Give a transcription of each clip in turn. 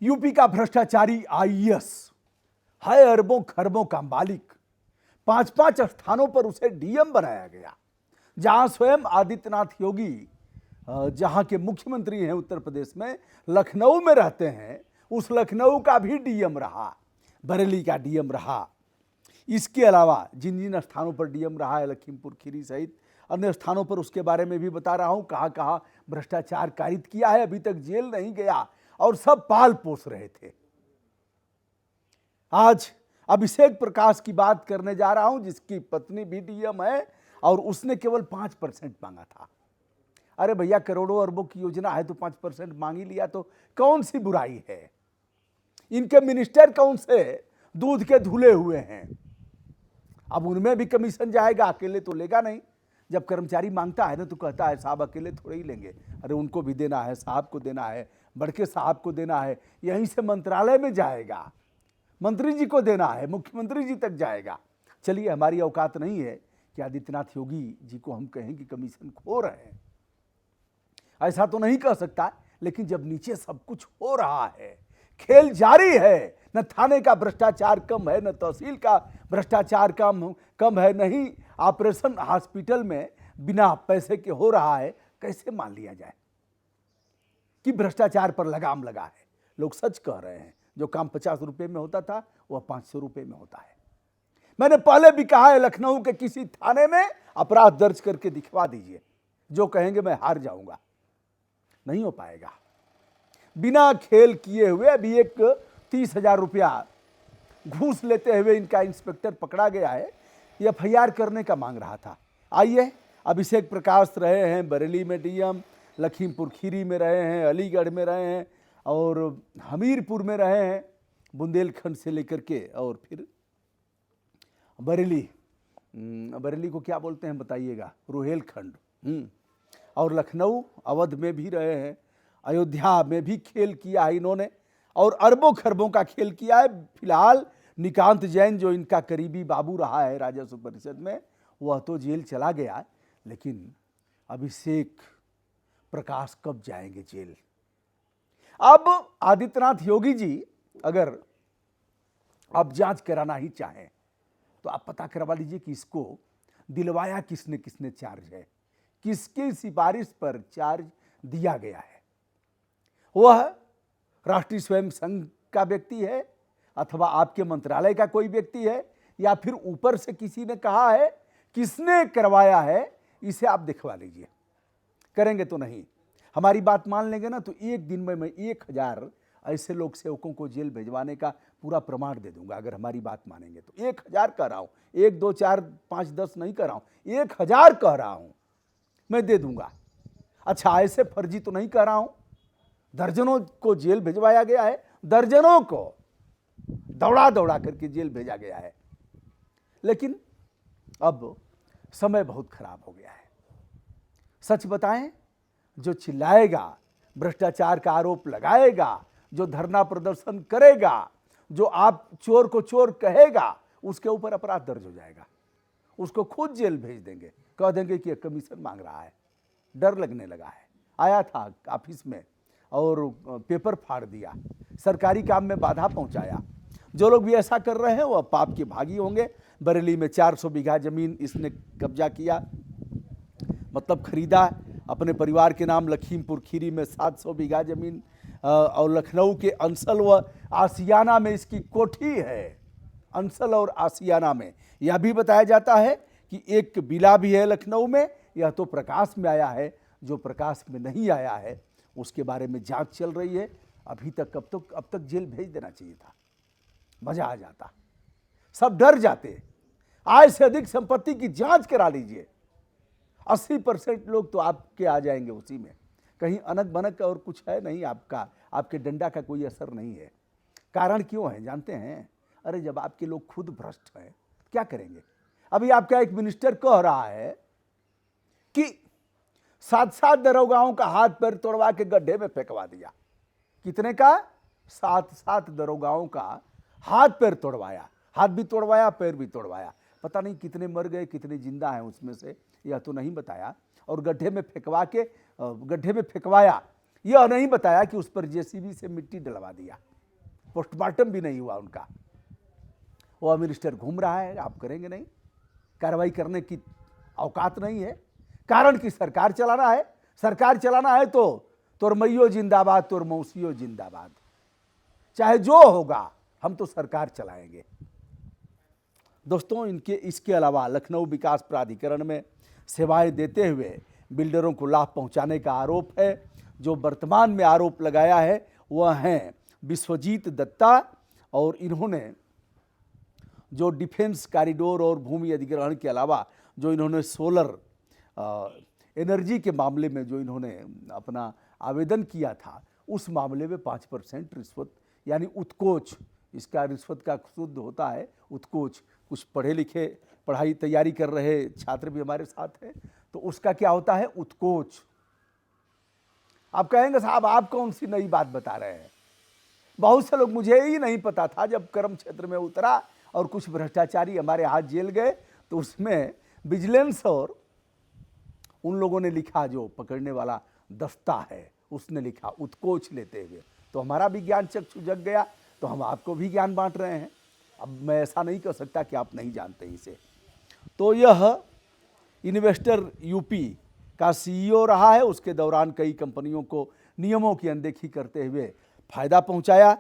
UP का भ्रष्टाचारी IAS है अरबों खरबों का मालिक। 5-5 स्थानों पर उसे डीएम बनाया गया। जहां स्वयं आदित्यनाथ योगी जहां के मुख्यमंत्री हैं उत्तर प्रदेश में, लखनऊ में रहते हैं, उस लखनऊ का भी डीएम रहा, बरेली का डीएम रहा। इसके अलावा जिन जिन स्थानों पर डीएम रहा है, लखीमपुर खीरी सहित अन्य स्थानों पर, उसके बारे में भी बता रहा हूं। कहां कहां भ्रष्टाचार कारित किया है, अभी तक जेल नहीं गया और सब पाल पोस रहे थे। आज अभिषेक प्रकाश की बात करने जा रहा हूं, जिसकी पत्नी भी डीएम है और उसने केवल 5% मांगा था। अरे भैया, करोड़ों अरबों की योजना है तो 5% मांग ही लिया तो कौन सी बुराई है। इनके मिनिस्टर कौन से दूध के धुले हुए हैं। अब उनमें भी कमीशन जाएगा, अकेले तो लेगा नहीं। जब कर्मचारी मांगता है ना तो कहता है साहब अकेले थोड़े ही लेंगे, अरे उनको भी देना है, साहब को देना है, बड़के साहब को देना है, यहीं से मंत्रालय में जाएगा, मंत्री जी को देना है, मुख्यमंत्री जी तक जाएगा। चलिए, हमारी औकात नहीं है कि आदित्यनाथ योगी जी को हम कहें कि कमीशन खो रहे हैं, ऐसा तो नहीं कह सकता। लेकिन जब नीचे सब कुछ हो रहा है, खेल जारी है, न थाने का भ्रष्टाचार कम है, न तहसील का भ्रष्टाचार कम है, नहीं ऑपरेशन हॉस्पिटल में बिना पैसे के हो रहा है, कैसे मान लिया जाए कि भ्रष्टाचार पर लगाम लगा है। लोग सच कह रहे हैं, जो काम 50 रुपए में होता था वह 500 रुपए में होता है। मैंने पहले भी कहा है, लखनऊ के किसी थाने में अपराध दर्ज करके दिखवा दीजिए, जो कहेंगे मैं हार जाऊंगा, नहीं हो पाएगा। बिना खेल किए हुए अभी एक 30,000 रुपया घूस लेते हुए इनका इंस्पेक्टर पकड़ा गया है, एफआईआर करने का मांग रहा था। आइए, अभिषेक प्रकाश रहे हैं बरेली में डीएम, लखीमपुर खीरी में रहे हैं, अलीगढ़ में रहे हैं और हमीरपुर में रहे हैं, बुंदेलखंड से लेकर के, और फिर बरेली को क्या बोलते हैं बताइएगा, रुहेलखंड, और लखनऊ अवध में भी रहे हैं, अयोध्या में भी खेल किया है इन्होंने और अरबों खरबों का खेल किया है। फिलहाल निकांत जैन, जो इनका करीबी बाबू रहा है राजस्व परिषद में, वह तो जेल चला गया, लेकिन अभिषेक प्रकाश कब जाएंगे जेल। अब आदित्यनाथ योगी जी अगर आप जांच कराना ही चाहें तो आप पता करवा लीजिए कि इसको दिलवाया किसने किसने चार्ज है, किसकी सिफारिश पर चार्ज दिया गया है। वह राष्ट्रीय स्वयं संघ का व्यक्ति है अथवा आपके मंत्रालय का कोई व्यक्ति है, या फिर ऊपर से किसी ने कहा है। किसने करवाया है इसे आप दिखवा लीजिए। करेंगे तो नहीं, हमारी बात मान लेंगे ना तो एक दिन में मैं 1000 ऐसे लोक सेवकों को जेल भिजवाने का पूरा प्रमाण दे दूंगा। अगर हमारी बात मानेंगे तो 1000 कह रहा हूं, 1, 2, 4, 5, 10 नहीं कह रहा हूं, 1000 कह रहा हूं, मैं दे दूंगा। अच्छा, ऐसे फर्जी तो नहीं कह रहा हूं। दर्जनों को जेल भिजवाया गया है, दर्जनों को दौड़ा दौड़ा करके जेल भेजा गया है। लेकिन अब समय बहुत खराब हो गया है। सच बताएं, जो चिल्लाएगा, भ्रष्टाचार का आरोप लगाएगा, जो धरना प्रदर्शन करेगा, जो आप चोर को चोर कहेगा, उसके ऊपर अपराध दर्ज हो जाएगा, उसको खुद जेल भेज देंगे, कह देंगे कि कमीशन मांग रहा है। डर लगने लगा है। आया था ऑफिस में और पेपर फाड़ दिया, सरकारी काम में बाधा पहुंचाया। जो लोग भी ऐसा कर रहे हैं वह पाप के भागी होंगे। बरेली में 400 बीघा जमीन इसने कब्जा किया, मतलब खरीदा अपने परिवार के नाम। लखीमपुर खीरी में 700 बीघा जमीन और लखनऊ के अंसल व आसियाना में इसकी कोठी है। अंसल और आसियाना में यह भी बताया जाता है कि एक विला भी है लखनऊ में। यह तो प्रकाश में आया है, जो प्रकाश में नहीं आया है उसके बारे में जांच चल रही है। अभी तक अब तक जेल भेज देना चाहिए था, मजा आ जाता, सब डर जाते। आय से अधिक संपत्ति की जांच करा लीजिए, 80% लोग तो आपके आ जाएंगे उसी में। कहीं अनक बनक और कुछ है नहीं आपका, आपके डंडा का कोई असर नहीं है। कारण क्यों है जानते हैं? अरे जब आपके लोग खुद भ्रष्ट हैं क्या करेंगे। अभी आपका एक मिनिस्टर कह रहा है कि 7 दरोगाओं का हाथ पैर तोड़वा के गड्ढे में फेंकवा दिया। कितने का? 7 दरोगाओं का हाथ पैर तोड़वाया, हाथ भी तोड़वाया, पैर भी तोड़वाया। पता नहीं कितने मर गए, कितने जिंदा हैं उसमें से, यह तो नहीं बताया। और गड्ढे में फेंकवाया, यह नहीं बताया कि उस पर जेसीबी से मिट्टी डलवा दिया। पोस्टमार्टम भी नहीं हुआ उनका। वो मिनिस्टर घूम रहा है, आप करेंगे नहीं, कार्रवाई करने की औकात नहीं है। कारण कि सरकार चलाना है, सरकार चलाना है तो तोरमैयो जिंदाबाद, तोरमौसियो जिंदाबाद, चाहे जो होगा हम तो सरकार चलाएंगे। दोस्तों, इसके अलावा लखनऊ विकास प्राधिकरण में सेवाएं देते हुए बिल्डरों को लाभ पहुंचाने का आरोप है। जो वर्तमान में आरोप लगाया है वह हैं विश्वजीत दत्ता, और इन्होंने जो डिफेंस कॉरिडोर और भूमि अधिग्रहण के अलावा जो इन्होंने सोलर एनर्जी के मामले में जो इन्होंने अपना आवेदन किया था, उस मामले में 5% रिश्वत यानी उत्कोच, इसका रिश्वत का शुद्ध होता है उत्कोच। कुछ पढ़े लिखे पढ़ाई तैयारी कर रहे छात्र भी हमारे साथ हैं, तो उसका क्या होता है उत्कोच। आप कहेंगे साहब आप कौन सी नई बात बता रहे हैं। बहुत से लोग, मुझे ही नहीं पता था, जब कर्म क्षेत्र में उतरा और कुछ भ्रष्टाचारी हमारे हाथ जेल गए तो उसमें विजिलेंस और उन लोगों ने लिखा, जो पकड़ने वाला दस्ता है उसने लिखा उत्कोच लेते हुए, तो हमारा भी ज्ञान चक्षु जग गया, तो हम आपको भी ज्ञान बांट रहे हैं। अब मैं ऐसा नहीं कर सकता कि आप नहीं जानते इसे। तो यह इन्वेस्टर यूपी का सीईओ रहा है, उसके दौरान कई कंपनियों को नियमों की अनदेखी करते हुए फायदा पहुंचाया,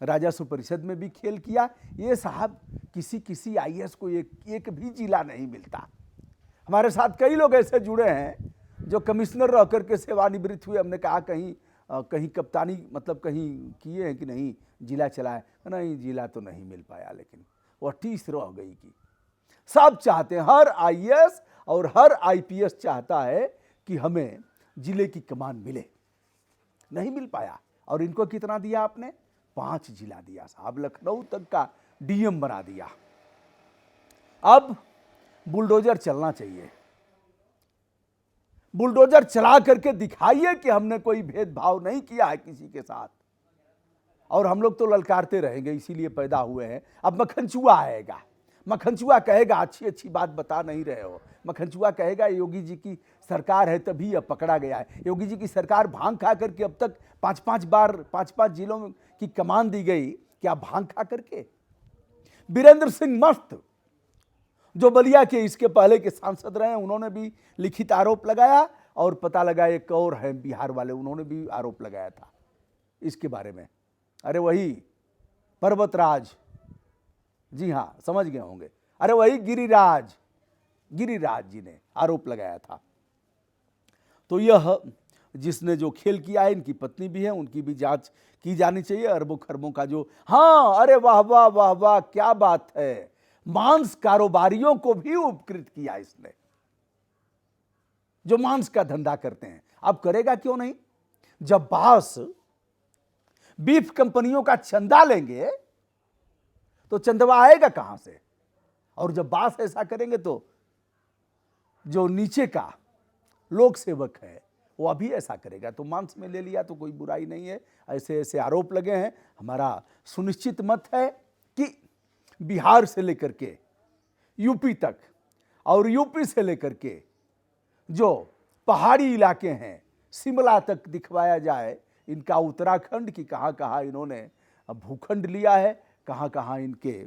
राजस्व परिषद में भी खेल किया। ये साहब किसी आईएएस को एक भी जिला नहीं मिलता। हमारे साथ कई लोग ऐसे जुड़े हैं जो कमिश्नर रह करके सेवानिवृत्त हुए। हमने कहा कहीं कप्तानी मतलब कहीं किए हैं कि नहीं, जिला चलाए, नहीं जिला तो नहीं मिल पाया, लेकिन वह टीस रह गई कि सब चाहते हैं, हर आईएएस और हर आईपीएस चाहता है कि हमें जिले की कमान मिले, नहीं मिल पाया। और इनको कितना दिया आपने? 5 जिला दिया साहब, लखनऊ तक का डीएम बना दिया। अब बुलडोजर चलना चाहिए, बुलडोजर चला करके दिखाइए कि हमने कोई भेदभाव नहीं किया है किसी के साथ, और हम लोग तो ललकारते रहेंगे, इसीलिए पैदा हुए हैं। अब मक्खनचुआ आएगा, मक्खनचुआ कहेगा अच्छी बात बता नहीं रहे हो, मक्खनचुआ कहेगा योगी जी की सरकार है तभी अब पकड़ा गया है। योगी जी की सरकार भांग खा करके अब तक 5-5 बार 5-5 जिलों की कमान दी गई, क्या भांग खा करके? बीरेंद्र सिंह मस्त जो बलिया के इसके पहले के सांसद रहे, उन्होंने भी लिखित आरोप लगाया, और पता लगा एक और है बिहार वाले, उन्होंने भी आरोप लगाया था इसके बारे में। अरे वही पर्वतराज, जी हाँ समझ गए होंगे, अरे वही गिरिराज जी ने आरोप लगाया था। तो यह जिसने जो खेल किया है, इनकी पत्नी भी है, उनकी भी जांच की जानी चाहिए। अरबों खरबों का जो, हाँ अरे वाह वाह वाह वाह क्या बात है, मांस कारोबारियों को भी उपकृत किया इसने, जो मांस का धंधा करते हैं। अब करेगा क्यों नहीं? जब बास बीफ कंपनियों का चंदा लेंगे तो चंदवा आएगा कहां से? और जब बास ऐसा करेंगे तो जो नीचे का लोक सेवक है वो अभी ऐसा करेगा। तो मांस में ले लिया तो कोई बुराई नहीं है। ऐसे ऐसे आरोप लगे हैं। हमारा सुनिश्चित मत है कि बिहार से लेकर के यूपी तक और यूपी से लेकर के जो पहाड़ी इलाके हैं शिमला तक दिखवाया जाए इनका उत्तराखंड की कहाँ कहाँ इन्होंने भूखंड लिया है, कहाँ कहाँ इनके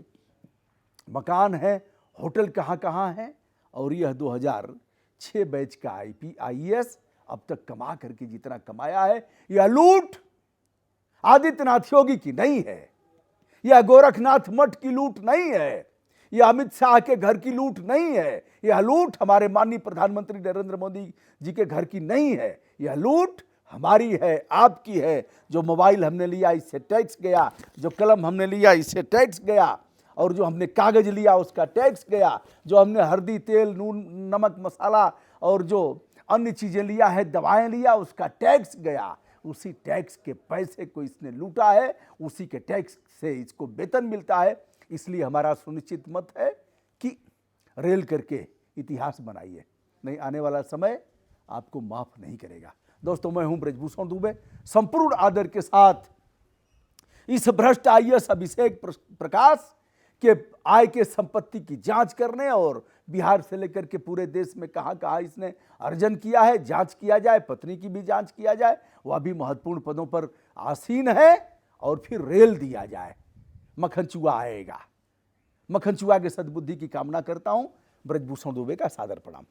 मकान हैं, होटल कहाँ कहाँ हैं। और यह 2006 बैच का आईएएस अब तक कमा करके जितना कमाया है, यह लूट आदित्यनाथ योगी की नहीं है, यह गोरखनाथ मठ की लूट नहीं है, यह अमित शाह के घर की लूट नहीं है, यह लूट हमारे माननीय प्रधानमंत्री नरेंद्र मोदी जी के घर की नहीं है, यह लूट हमारी है, आपकी है। जो मोबाइल हमने लिया इससे टैक्स गया, जो कलम हमने लिया इससे टैक्स गया, और जो हमने कागज लिया उसका टैक्स गया, जो हमने हल्दी तेल नून नमक मसाला और जो अन्य चीजें लिया है, दवाएं लिया, उसका टैक्स गया। उसी टैक्स के पैसे को इसने लूटा है, उसी के टैक्स से इसको वेतन मिलता है। इसलिए हमारा सुनिश्चित मत है कि रेल करके इतिहास बनाइए, नहीं आने वाला समय आपको माफ नहीं करेगा। दोस्तों, मैं हूं ब्रजभूषण दुबे, संपूर्ण आदर के साथ इस भ्रष्ट आईएएस अभिषेक प्रकाश के आय के संपत्ति की जांच करने और बिहार से लेकर के पूरे देश में कहां कहां इसने अर्जन किया है जांच किया जाए, पत्नी की भी जांच किया जाए, वह भी महत्वपूर्ण पदों पर आसीन है। और फिर रेल दिया जाए। मक्खनचूआ आएगा। मक्खनचूआ के सद्बुद्धि की कामना करता हूं। ब्रजभूषण दुबे का सादर प्रणाम।